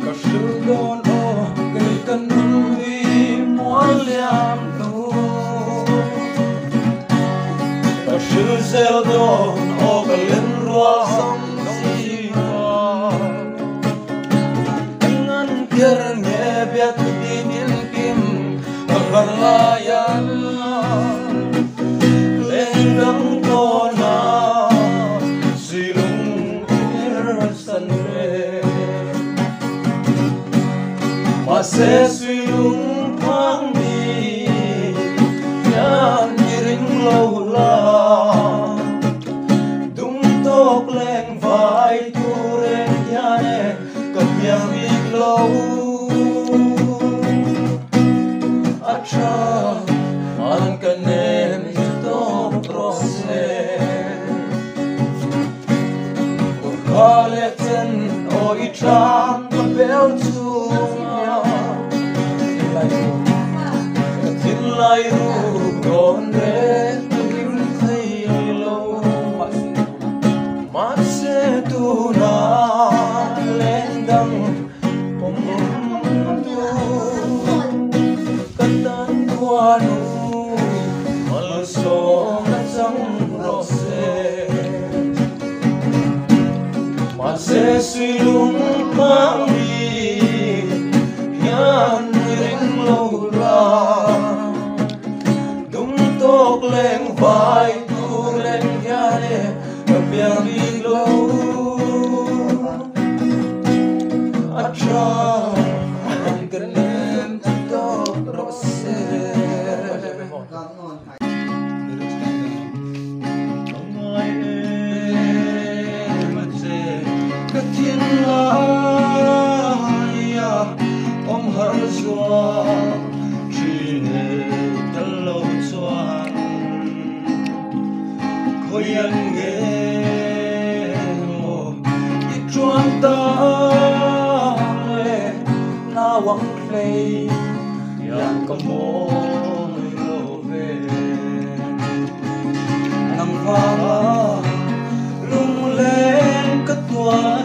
có sự đôn ô gây cần vì muốn liam tu có sự gieo đôn ô cái lên rùa sông gì ngân kia nghe biết tin in kim còn là yan lên đấng cô na silung irsan re mà sẽ suy lung thoáng đi yan ring lâu la đúng tốt lên vai tu ren yane cầm yang đi lâu acha an kanem to prose Kaleten oi tram the bell to tin lai ru don re tim thai lo mat se tu na lên đăng pom tu katan tua nu mal so na sang rose sẽ suy lung mang đi yan ring lâu la đúng tốt lên vai tu lên yare gặp yang đi lâu acha anh cần em to rose thiên la ông hở xóa chỉ để tân lâu xoan khối anh nghe một ít choáng ta lệ na vắng play yang cầm môi lâu về ngầm hoa lung lên cất tua